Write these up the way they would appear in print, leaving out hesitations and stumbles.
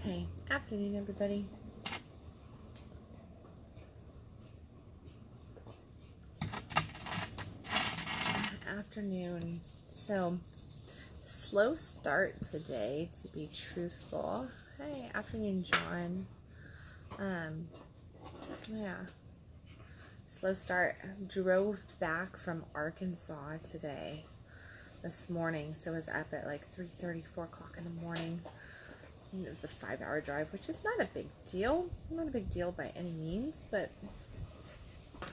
Okay, afternoon, everybody. Afternoon. So, slow start today, to be truthful. Hey, afternoon, John. Yeah. Slow start. Drove back from Arkansas today, this morning. So I was up at like 3:30, 4 o'clock in the morning. And it was a 5-hour drive, which is not a big deal. Not a big deal by any means, but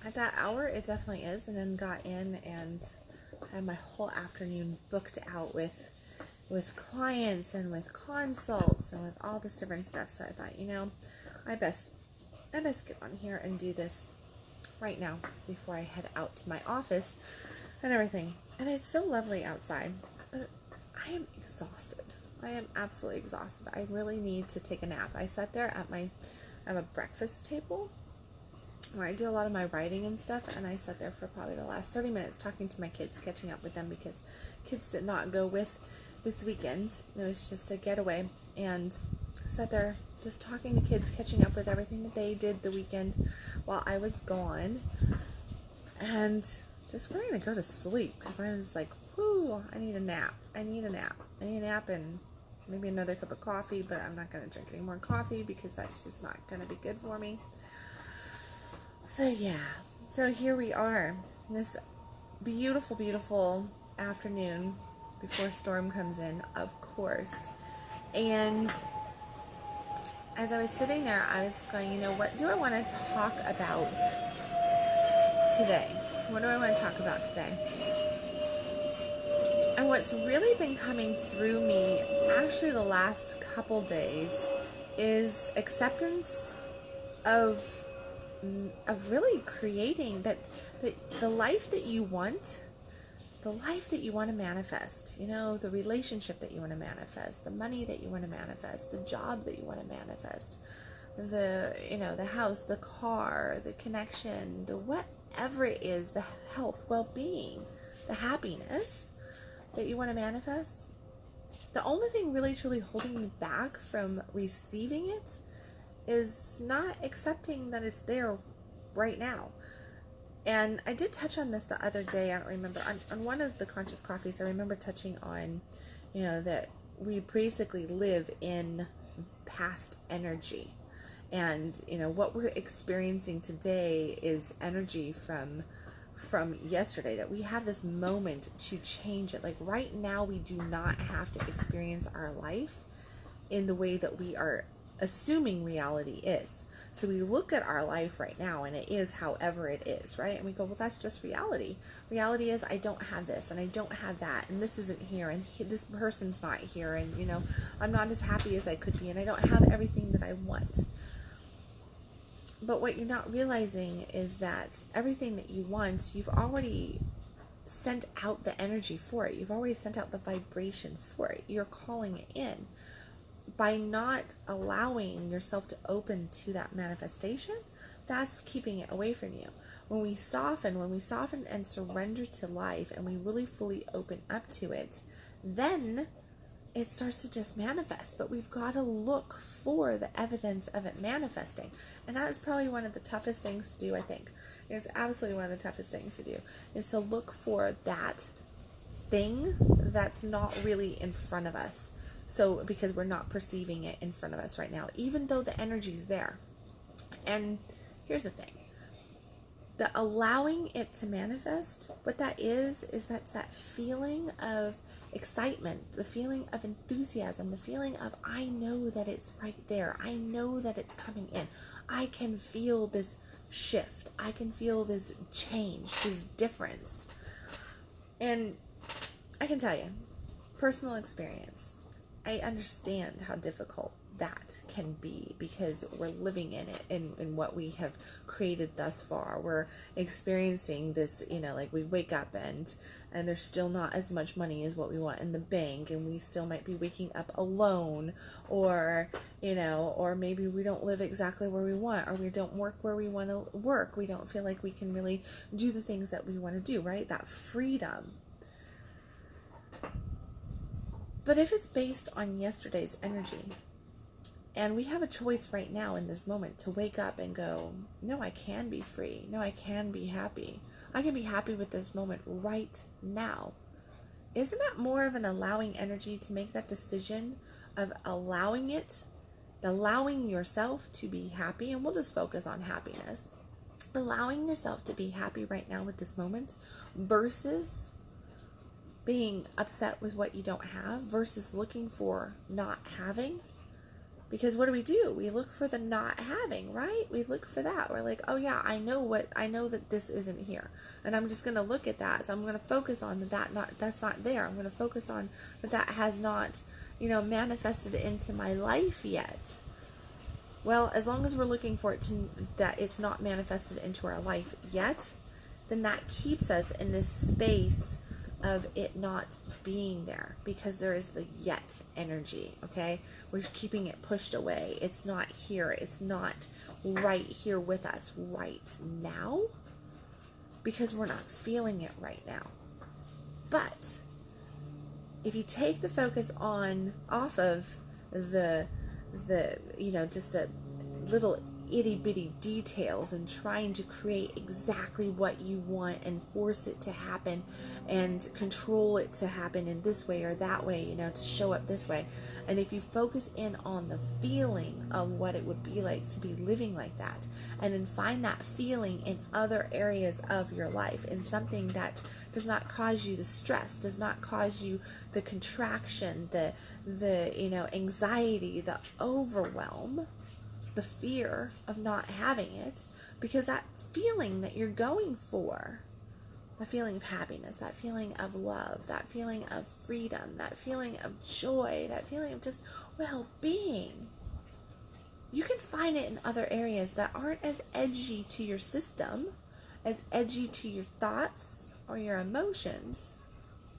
at that hour, it definitely is. And then got in and had my whole afternoon booked out with clients and with consults and with all this different stuff. So I thought, I best get on here and do this right now before I head out to my office and everything. And it's so lovely outside, but I am exhausted. I am absolutely exhausted. I really need to take a nap. I sat there at I have a breakfast table where I do a lot of my writing and stuff, and I sat there for probably the last 30 minutes talking to my kids, catching up with them, because kids did not go with this weekend. It was just a getaway, and sat there just talking to kids, catching up with everything that they did the weekend while I was gone, and just wanting to go to sleep, because I was like, whoo, I need a nap, and maybe another cup of coffee, but I'm not going to drink any more coffee, because that's just not going to be good for me. So yeah, so here we are, this beautiful, beautiful afternoon before storm comes in, of course. And as I was sitting there, I was just going, what do I want to talk about today? What do I want to talk about today? And what's really been coming through me actually the last couple days is acceptance of really creating the life that you want, to manifest, the relationship that you want to manifest, the money that you want to manifest, the job that you want to manifest, the house, the car, the connection, the whatever it is, the health, well-being, the happiness that you want to manifest. The only thing really truly holding me back from receiving it is not accepting that it's there right now. And I did touch on this the other day. I don't remember, on one of the conscious coffees, I remember touching on, that we basically live in past energy. And, what we're experiencing today is energy from yesterday, that we have this moment to change it. Like right now, we do not have to experience our life in the way that we are assuming reality is. So we look at our life right now and it is however it is, right? And we go, well, that's just reality. Reality is I don't have this and I don't have that and this isn't here and this person's not here and, I'm not as happy as I could be and I don't have everything that I want. But what you're not realizing is that everything that you want, you've already sent out the energy for it. You've already sent out the vibration for it. You're calling it in. By not allowing yourself to open to that manifestation, that's keeping it away from you. When we soften and surrender to life and we really fully open up to it, then it starts to just manifest. But we've got to look for the evidence of it manifesting. And that is probably one of the toughest things to do, I think. It's absolutely one of the toughest things to do, is to look for that thing that's not really in front of us. So, because we're not perceiving it in front of us right now, even though the energy's there. And here's the thing. The allowing it to manifest, what that is that's that feeling of excitement, the feeling of enthusiasm, the feeling of, I know that it's right there. I know that it's coming in. I can feel this shift. I can feel this change, this difference. And I can tell you, personal experience, I understand how difficult that can be, because we're living in it, in what we have created thus far. We're experiencing this, like we wake up and there's still not as much money as what we want in the bank, and we still might be waking up alone, or or maybe we don't live exactly where we want, or we don't work where we want to work. We don't feel like we can really do the things that we want to do, right? That freedom. But if it's based on yesterday's energy, And we have a choice right now in this moment to wake up and go, no, I can be free. No, I can be happy. I can be happy with this moment right now. Isn't that more of an allowing energy to make that decision of allowing it, allowing yourself to be happy? And we'll just focus on happiness. Allowing yourself to be happy right now with this moment versus being upset with what you don't have versus looking for not having. Because what do? We look for the not having, right? We look for that. We're like, oh yeah, I know that this isn't here. And I'm just going to look at that. So I'm going to focus on that's not there. I'm going to focus on that has not, manifested into my life yet. Well, as long as we're looking for it that it's not manifested into our life yet, then that keeps us in this space of it not being there, because there is the yet energy. Okay, we're just keeping it pushed away. It's not here. It's not right here with us right now, because we're not feeling it right now. But if you take the focus off of the just the little itty bitty details and trying to create exactly what you want and force it to happen and control it to happen in this way or that way, to show up this way. And if you focus in on the feeling of what it would be like to be living like that, and then find that feeling in other areas of your life, in something that does not cause you the stress, does not cause you the contraction, the anxiety, the overwhelm, the fear of not having it, because that feeling that you're going for, that feeling of happiness, that feeling of love, that feeling of freedom, that feeling of joy, that feeling of just well-being, you can find it in other areas that aren't as edgy to your system, as edgy to your thoughts or your emotions,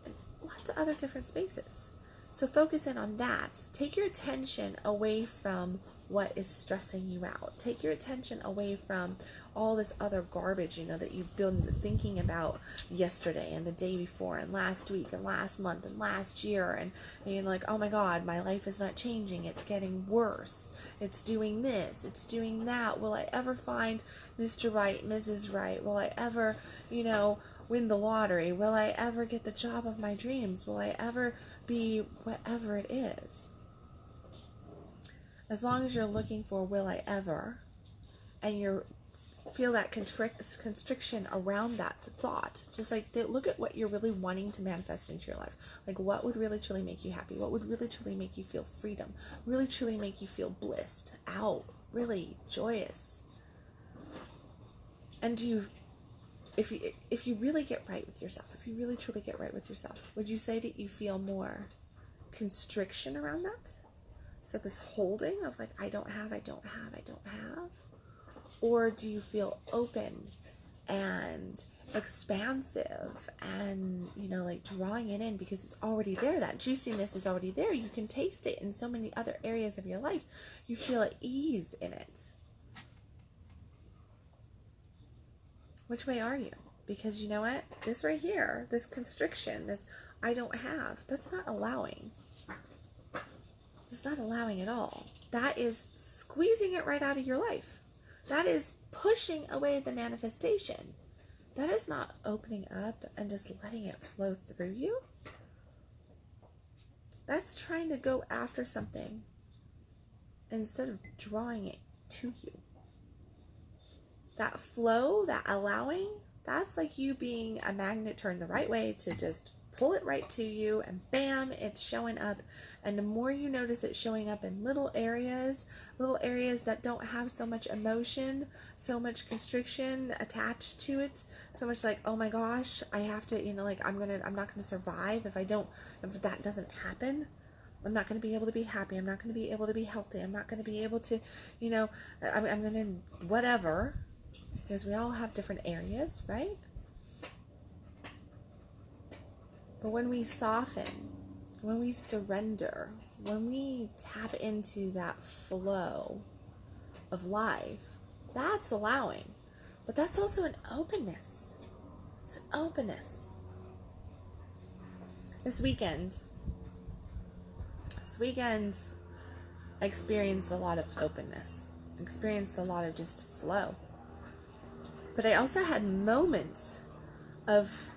and lots of other different spaces. So focus in on that. Take your attention away from what is stressing you out. Take your attention away from all this other garbage, that you've been thinking about yesterday and the day before and last week and last month and last year. And you're like, oh my God, my life is not changing. It's getting worse. It's doing this. It's doing that. Will I ever find Mr. Right, Mrs. Right? Will I ever, win the lottery? Will I ever get the job of my dreams? Will I ever be whatever it is? As long as you're looking for will I ever, and you feel that constriction around that thought, just like look at what you're really wanting to manifest into your life. Like, what would really truly make you happy? What would really truly make you feel freedom? Really truly make you feel blissed out, really joyous? And if you really get right with yourself, if you really truly get right with yourself, would you say that you feel more constriction around that? So this holding of like, I don't have. Or do you feel open and expansive and, like drawing it in because it's already there? That juiciness is already there. You can taste it in so many other areas of your life. You feel at ease in it. Which way are you? Because you know what? This right here, this constriction, this I don't have, that's not allowing. It's not allowing at all. That is squeezing it right out of your life. That is pushing away the manifestation. That is not opening up and just letting it flow through you. That's trying to go after something instead of drawing it to you. That flow, that allowing, that's like you being a magnet turned the right way to just pull it right to you, and bam, it's showing up. And the more you notice it showing up in little areas that don't have so much emotion, so much constriction attached to it, so much like, oh my gosh, I have to, I'm not gonna survive if that doesn't happen. I'm not going to be able to be happy. I'm not going to be able to be healthy. I'm not going to be able to, I'm going to whatever, because we all have different areas, right? But when we soften, when we surrender, when we tap into that flow of life, that's allowing. But that's also an openness. It's an openness. This weekend, I experienced a lot of openness. I experienced a lot of just flow. But I also had moments of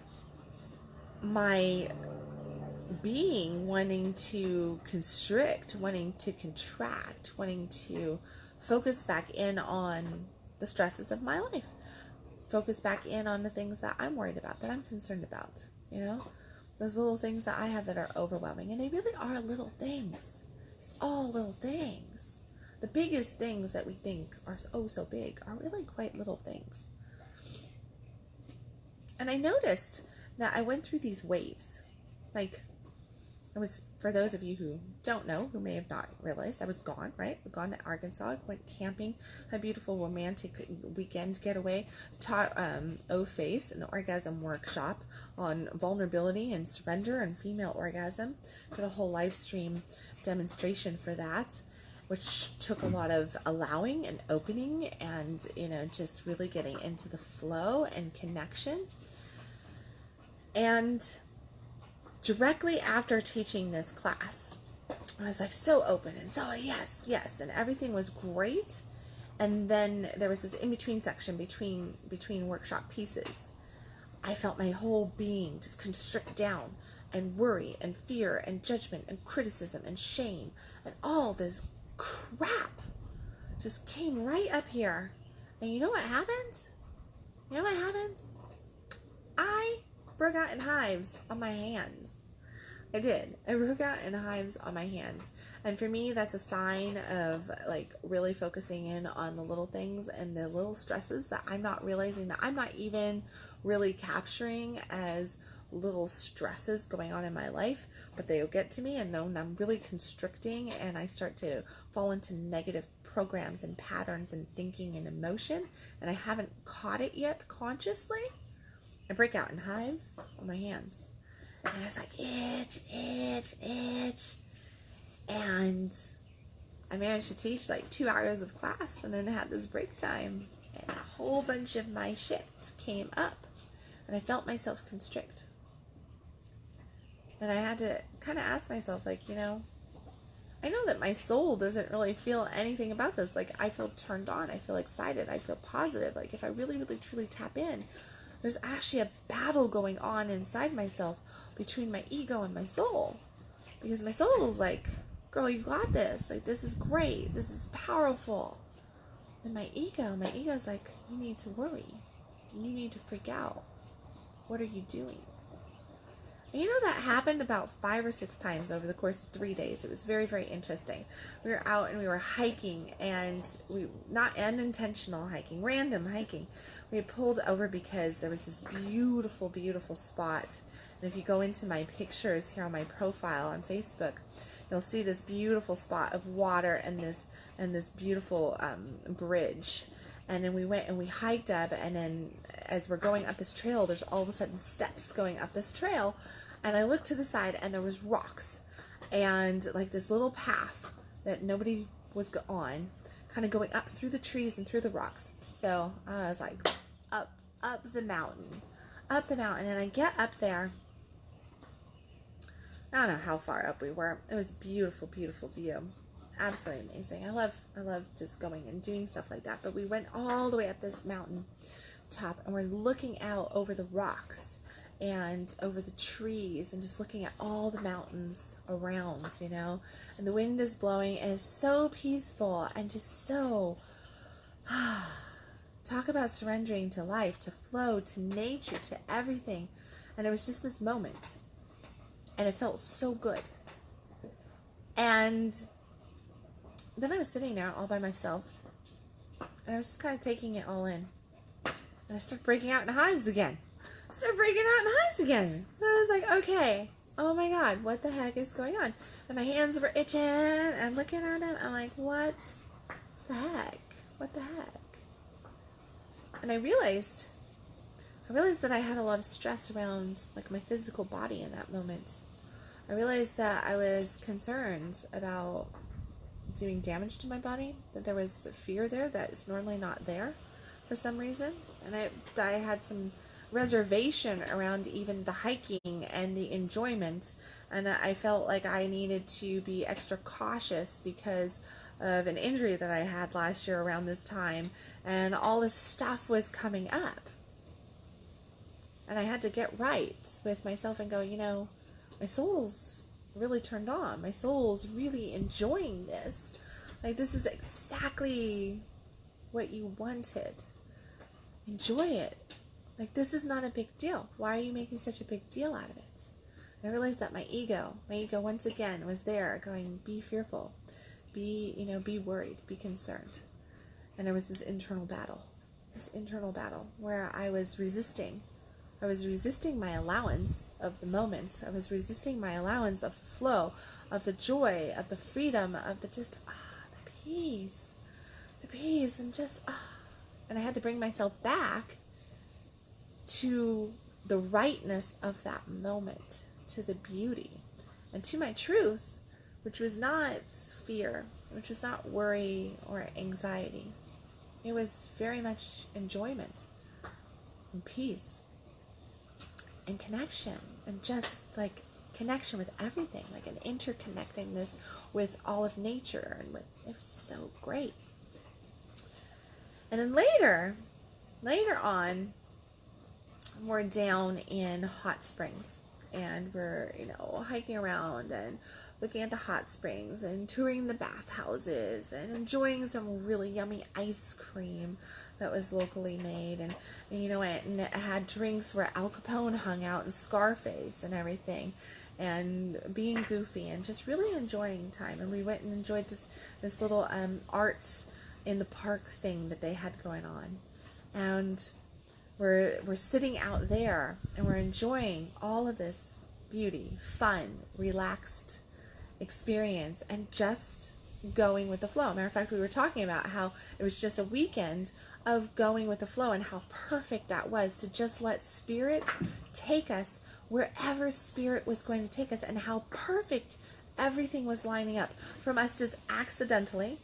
my being wanting to constrict, wanting to contract, wanting to focus back in on the stresses of my life, focus back in on the things that I'm worried about, that I'm concerned about, you know, those little things that I have that are overwhelming. And they really are little things. It's all little things. The biggest things that we think are so big are really quite little things. And I noticed that I went through these waves. Like, I was, for those of you who don't know, who may have not realized, I was gone, right? Gone to Arkansas, went camping, had a beautiful romantic weekend getaway, taught O-Face, an orgasm workshop on vulnerability and surrender and female orgasm. Did a whole live stream demonstration for that, which took a lot of allowing and opening and, you know, just really getting into the flow and connection. And directly after teaching this class, I was like so open and so yes, and everything was great. And then there was this in-between section between workshop pieces. I felt my whole being just constrict down, and worry and fear and judgment and criticism and shame and all this crap just came right up here. And you know what happened? You know what happened? I broke out in hives on my hands. I did. I broke out in hives on my hands. And for me, that's a sign of like really focusing in on the little things and the little stresses that I'm not realizing, that I'm not even really capturing as little stresses going on in my life, but they'll get to me, and then I'm really constricting and I start to fall into negative programs and patterns and thinking and emotion, and I haven't caught it yet consciously. I break out in hives on my hands. And I was like, itch. And I managed to teach like 2 hours of class, and then I had this break time, and a whole bunch of my shit came up, and I felt myself constrict. And I had to kind of ask myself, like, you know, I know that my soul doesn't really feel anything about this. Like, I feel turned on. I feel excited. I feel positive. Like, if I really, really, truly tap in, there's actually a battle going on inside myself between my ego and my soul. Because my soul is like, girl, you got this. Like, this is great. This is powerful. And my ego's like, you need to worry. You need to freak out. What are you doing? And you know, that happened about 5 or 6 times over the course of 3 days. It was very, very interesting. We were out and we were hiking, and we, not unintentional hiking, random hiking. We had pulled over because there was this beautiful, beautiful spot. And if you go into my pictures here on my profile on Facebook, you'll see this beautiful spot of water and this beautiful bridge. And then we went and we hiked up, and then as we're going up this trail, there's all of a sudden steps going up this trail. And I looked to the side, and there was rocks and like this little path that nobody was on, kind of going up through the trees and through the rocks. So I was like, up the mountain. And I get up there. I don't know how far up we were. It was a beautiful, beautiful view. Absolutely amazing. I love just going and doing stuff like that. But we went all the way up this mountain top, and we're looking out over the rocks and over the trees and just looking at all the mountains around, you know, and the wind is blowing, and it's so peaceful and just so talk about surrendering to life, to flow, to nature, to everything. And it was just this moment, and it felt so good. And then I was sitting there all by myself, and I was just kind of taking it all in, and I started breaking out in hives again. I was like, okay, oh my God, what the heck is going on? And my hands were itching, and I'm looking at them. I'm like, what the heck? And I realized that I had a lot of stress around like my physical body in that moment. I realized that I was concerned about doing damage to my body, that there was fear there that is normally not there for some reason. And I had some reservation around even the hiking and the enjoyment. And I felt like I needed to be extra cautious because of an injury that I had last year around this time, and all this stuff was coming up. And I had to get right with myself and go, my soul's really turned on. My soul's really enjoying this. Like, this is exactly what you wanted. Enjoy it. Like, this is not a big deal. Why are you making such a big deal out of it? And I realized that my ego once again was there going, be fearful, be worried, be concerned. And there was this internal battle where I was resisting my allowance of the moment. I was resisting my allowance of the flow, of the joy, of the freedom, of the just, the peace, and just, and I had to bring myself back to the rightness of that moment, to the beauty, and to my truth, which was not fear, which was not worry or anxiety. It was very much enjoyment and peace and connection, and just like connection with everything, like an interconnectedness with all of nature, and it was just so great. And then later on, we're down in Hot Springs, and we're hiking around and looking at the hot springs and touring the bathhouses and enjoying some really yummy ice cream that was locally made, and it had drinks where Al Capone hung out, and Scarface and everything, and being goofy and just really enjoying time. And we went and enjoyed this little art in the park thing that they had going on, and we're sitting out there and we're enjoying all of this beauty, fun, relaxed experience, and just going with the flow. Matter of fact, we were talking about how it was just a weekend of going with the flow, and how perfect that was to just let spirit take us wherever spirit was going to take us, and how perfect everything was lining up from us just accidentally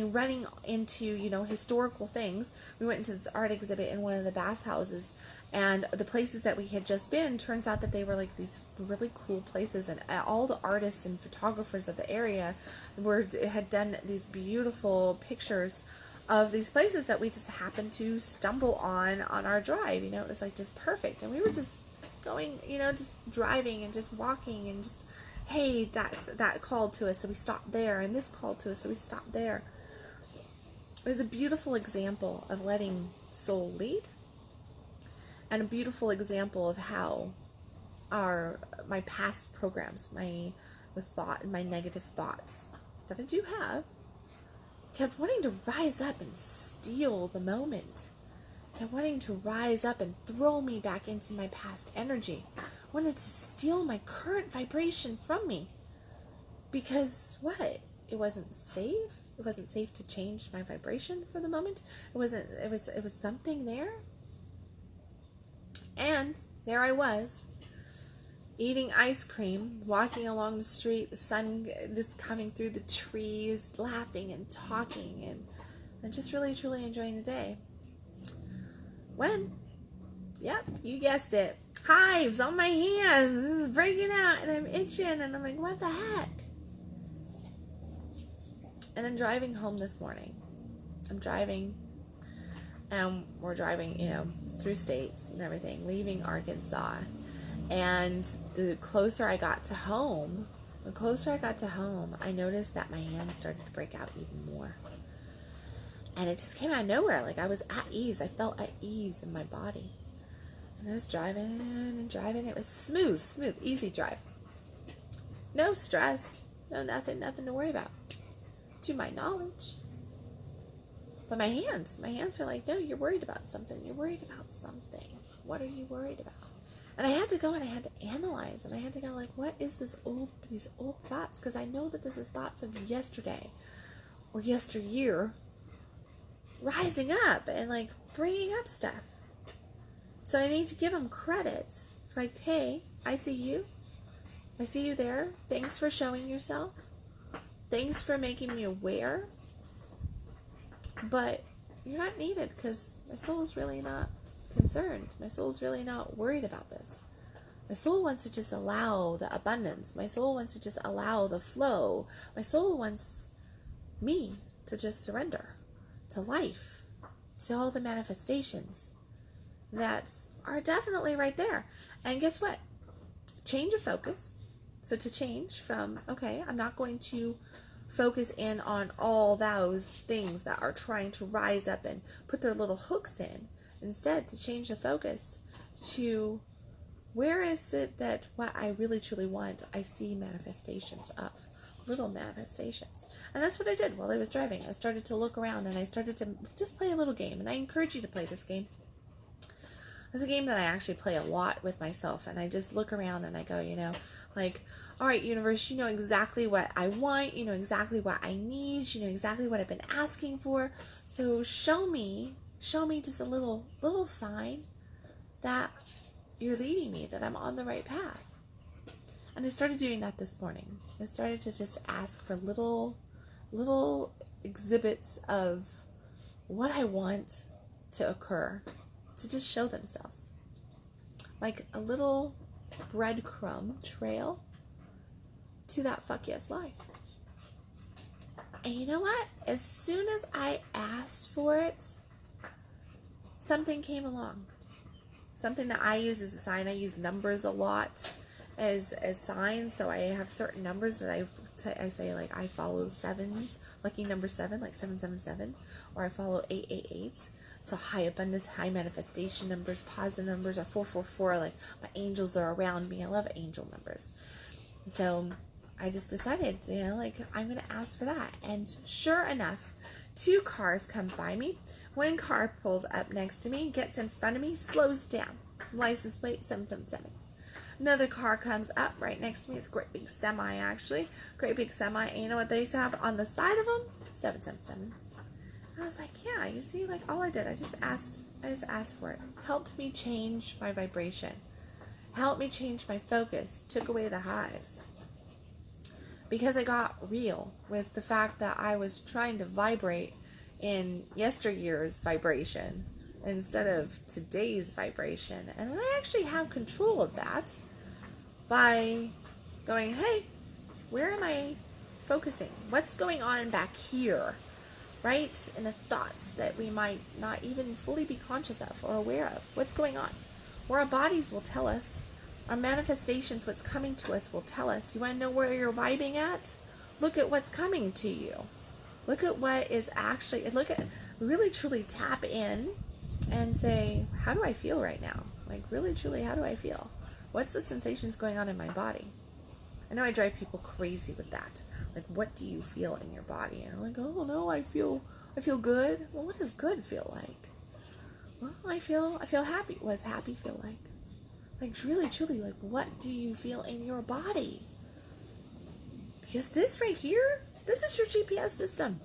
running into historical things. We went into this art exhibit in one of the bathhouses, and the places that we had just been, turns out that they were like these really cool places, and all the artists and photographers of the area had done these beautiful pictures of these places that we just happened to stumble on our drive. It was like just perfect, and we were just going, just driving and just walking, and just, hey, that called to us, so we stopped there, and this called to us, so we stopped there. It was a beautiful example of letting soul lead, and a beautiful example of how my past programs, my negative thoughts that I do have, kept wanting to rise up and steal the moment, kept wanting to rise up and throw me back into my past energy, wanted to steal my current vibration from me, because what? It wasn't safe. It wasn't safe to change my vibration for the moment. It was something there. And there I was, eating ice cream, walking along the street, the sun just coming through the trees, laughing and talking, and just really truly enjoying the day. When, yep, you guessed it, hives on my hands. This is breaking out, and I'm itching, and I'm like, what the heck? And then driving home this morning, I'm driving, and we're driving, through states and everything, leaving Arkansas. And the closer I got to home, I noticed that my hands started to break out even more. And it just came out of nowhere. Like, I was at ease. I felt at ease in my body. And I was driving and driving. It was smooth, easy drive. No stress. No, nothing to worry about, to my knowledge. But my hands were like, no, you're worried about something. What are you worried about? And I had to go and I had to analyze, and I had to go like, what is these old thoughts? Because I know that this is thoughts of yesterday or yesteryear rising up and like bringing up stuff. So I need to give them credit. It's like, hey, I see you. I see you there. Thanks for showing yourself. Thanks for making me aware. But you're not needed, because my soul is really not concerned. My soul's really not worried about this. My soul wants to just allow the abundance. My soul wants to just allow the flow. My soul wants me to just surrender to life, to all the manifestations that are definitely right there. And guess what? Change of focus. So to change from, okay, I'm not going to focus in on all those things that are trying to rise up and put their little hooks in. Instead, to change the focus to where is it that what I really truly want, I see manifestations of, little manifestations. And that's what I did while I was driving. I started to look around and I started to just play a little game. And I encourage you to play this game. It's a game that I actually play a lot with myself. And I just look around and I go, like, all right, universe, you know exactly what I want. You know exactly what I need. You know exactly what I've been asking for. So show me just a little sign that you're leading me, that I'm on the right path. And I started doing that this morning. I started to just ask for little exhibits of what I want to occur, to just show themselves. Like a little breadcrumb trail to that fuck yes life. And you know what? As soon as I asked for it, something came along. Something that I use as a sign. I use numbers a lot as signs. So I have certain numbers that I say, like, I follow sevens, lucky number 7, like 777, or I follow 888. So high abundance, high manifestation numbers, positive numbers are 444. Like, my angels are around me. I love angel numbers. So I just decided, like, I'm going to ask for that. And sure enough, 2 cars come by me. One car pulls up next to me, gets in front of me, slows down. License plate 777. Another car comes up right next to me. It's a great big semi, actually. Great big semi. And you know what they have on the side of them? 777. I was like, yeah, you see, like, all I did, I just asked for it. Helped me change my vibration. Helped me change my focus. Took away the highs. Because I got real with the fact that I was trying to vibrate in yesteryear's vibration instead of today's vibration. And I actually have control of that by going, hey, where am I focusing? What's going on back here? Right? In the thoughts that we might not even fully be conscious of or aware of. What's going on? Where our bodies will tell us. Our manifestations, what's coming to us, will tell us. You want to know where you're vibing at? Look at what's coming to you. Look at what is actually, really truly tap in and say, how do I feel right now? Like, really truly, how do I feel? What's the sensations going on in my body? I know I drive people crazy with that. Like, what do you feel in your body? And I'm like, oh no, I feel good. Well, what does good feel like? Well, I feel happy. What does happy feel like? Like, really, truly, like, what do you feel in your body? Because this right here, this is your GPS system.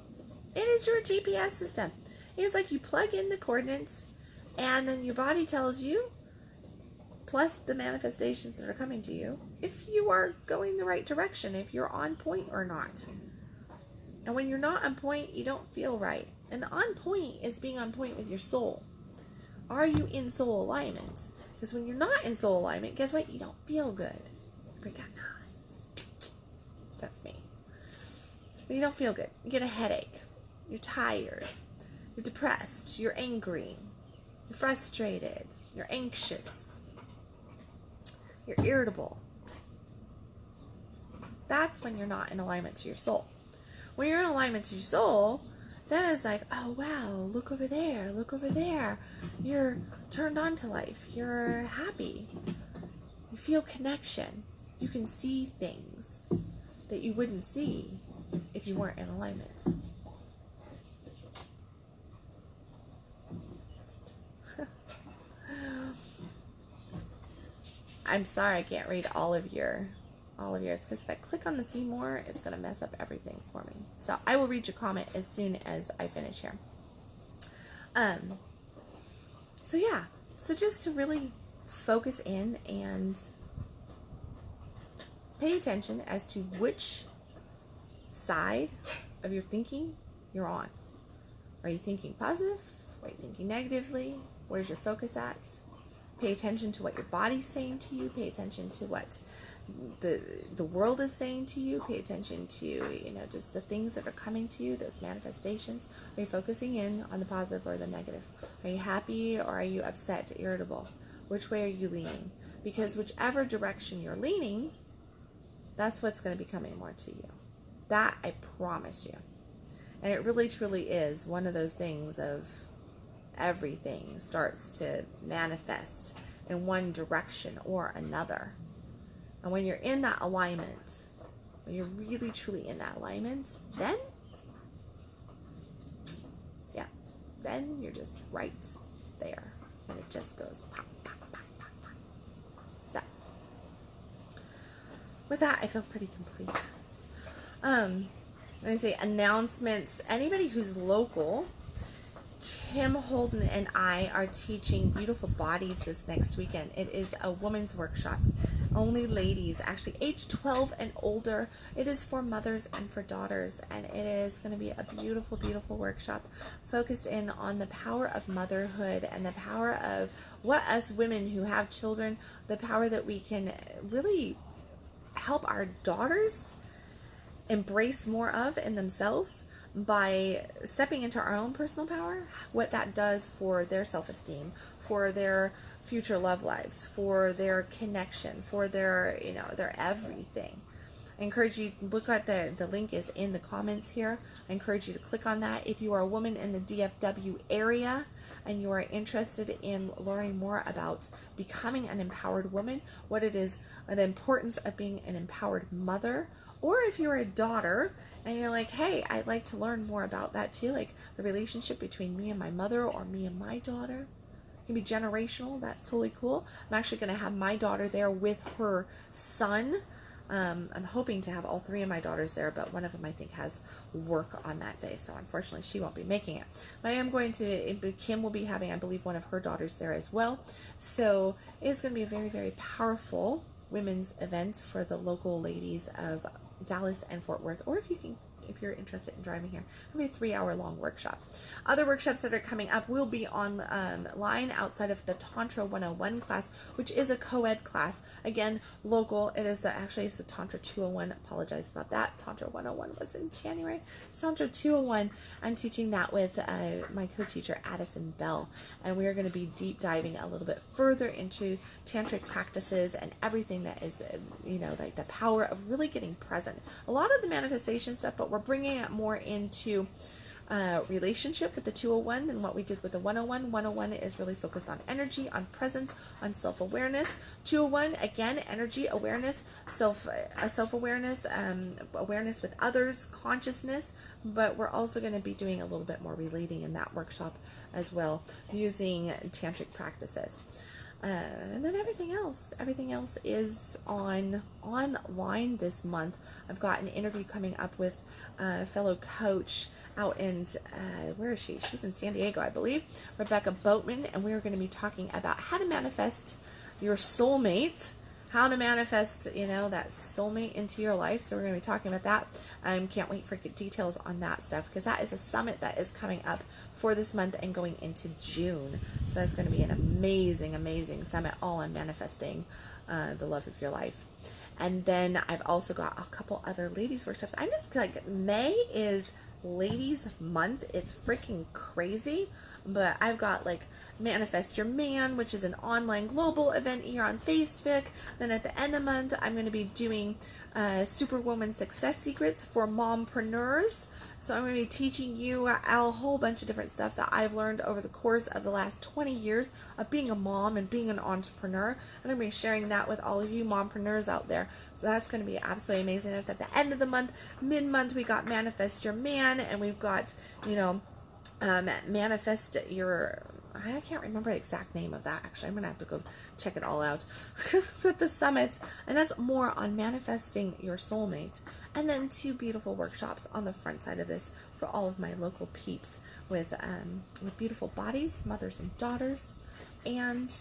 It is your GPS system. It's like you plug in the coordinates, and then your body tells you, plus the manifestations that are coming to you, if you are going the right direction, if you're on point or not. And when you're not on point, you don't feel right. And the on point is being on point with your soul. Are you in soul alignment? Because when you're not in soul alignment, guess what? You don't feel good. You break out knives. That's me. But you don't feel good. You get a headache. You're tired. You're depressed. You're angry. You're frustrated. You're anxious. You're irritable. That's when you're not in alignment to your soul. When you're in alignment to your soul, then it's like, oh wow, look over there, look over there. You're turned on to life. You're happy. You feel connection. You can see things that you wouldn't see if you weren't in alignment. I'm sorry I can't read all of yours, because if I click on the see more, it's going to mess up everything for me. So I will read your comment as soon as I finish here. So yeah, so just to really focus in and pay attention as to which side of your thinking you're on. Are you thinking positive? Are you thinking negatively? Where's your focus at? Pay attention to what your body's saying to you. Pay attention to what the world is saying to you. Pay attention to, you know, just the things that are coming to you, those manifestations. Are you focusing in on the positive or the negative? Are you happy or are you upset, irritable? Which way are you leaning? Because whichever direction you're leaning, that's what's going to be coming more to you. That I promise you. And it really truly is one of those things of everything starts to manifest in one direction or another. And when you're in that alignment, when you're really truly in that alignment, then, yeah, then you're just right there. And it just goes pop, pop, pop, pop, pop. So, with that, I feel pretty complete. Let me say announcements. Anybody who's local, Kim Holden and I are teaching Beautiful Bodies this next weekend. It is a women's workshop. Only ladies, actually age 12 and older. It is for mothers and for daughters, and it is going to be a beautiful, beautiful workshop focused in on the power of motherhood and the power of what us women who have children, the power that we can really help our daughters embrace more of in themselves by stepping into our own personal power, what that does for their self-esteem, for their future love lives, for their connection, for their, you know, their everything. I encourage you to look at the link is in the comments here. I encourage you to click on that. If you are a woman in the DFW area and you are interested in learning more about becoming an empowered woman, what it is, the importance of being an empowered mother, or if you're a daughter and you're like, hey, I'd like to learn more about that too, like the relationship between me and my mother or me and my daughter. It can be generational. That's totally cool. I'm actually going to have my daughter there with her son. I'm hoping to have all three of my daughters there, but one of them I think has work on that day, so unfortunately she won't be making it. But I am going to, Kim will be having, I believe, one of her daughters there as well. So it is going to be a very, very powerful women's event for the local ladies of Dallas and Fort Worth, or if you're interested in driving here. It'll be a 3-hour-long workshop. Other workshops that are coming up will be online outside of the Tantra 101 class, which is a co-ed class. Again, local. It is actually it's the Tantra 201. Apologize about that. Tantra 101 was in January. It's Tantra 201. I'm teaching that with my co-teacher Addison Bell, and we are going to be deep diving a little bit further into tantric practices and everything that is, you know, like the power of really getting present. A lot of the manifestation stuff, but we're bringing it more into relationship with the 201 than what we did with the 101. 101 is really focused on energy, on presence, on self-awareness. 201, again, energy, awareness, self-awareness, awareness with others, consciousness, but we're also going to be doing a little bit more relating in that workshop as well, using tantric practices. And then everything else is online this month. I've got an interview coming up with a fellow coach out in, where is she? She's in San Diego, I believe, Rebecca Boatman, and we are going to be talking about how to manifest your soulmate, how to manifest, you know, that soulmate into your life. So we're going to be talking about that. Can't wait for details on that stuff, because that is a summit that is coming up for this month and going into June. So that's going to be an amazing, amazing summit all on manifesting the love of your life. And then I've also got a couple other ladies workshops. I'm just like, May is ladies month. It's freaking crazy. But I've got like Manifest Your Man, which is an online global event here on Facebook. Then at the end of the month, I'm going to be doing Superwoman Success Secrets for mompreneurs. So I'm going to be teaching you a whole bunch of different stuff that I've learned over the course of the last 20 years of being a mom and being an entrepreneur. And I'm going to be sharing that with all of you mompreneurs out there. So that's going to be absolutely amazing. It's at the end of the month. Mid-month, we got Manifest Your Man, and we've got, you know, manifest your, I can't remember the exact name of that, actually. I'm going to have to go check it all out with the summit. And that's more on manifesting your soulmate. And then 2 beautiful workshops on the front side of this for all of my local peeps with Beautiful Bodies, Mothers and Daughters, and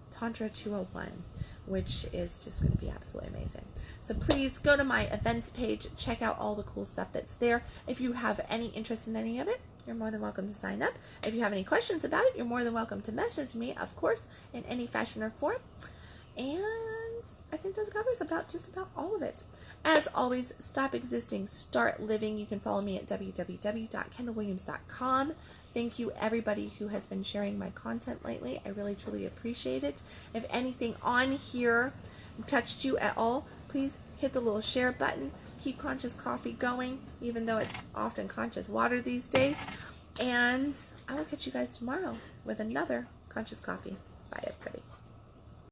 Tantra 201, which is just going to be absolutely amazing. So please go to my events page, check out all the cool stuff that's there. If you have any interest in any of it, you're more than welcome to sign up. If you have any questions about it, you're more than welcome to message me, of course, in any fashion or form. And I think that covers just about all of it. As always, stop existing, start living. You can follow me at www.kendalwilliams.com. Thank you, everybody who has been sharing my content lately. I really, truly appreciate it. If anything on here touched you at all, please hit the little share button. Keep Conscious Coffee going, even though it's often Conscious Water these days. And I will catch you guys tomorrow with another Conscious Coffee. Bye, everybody.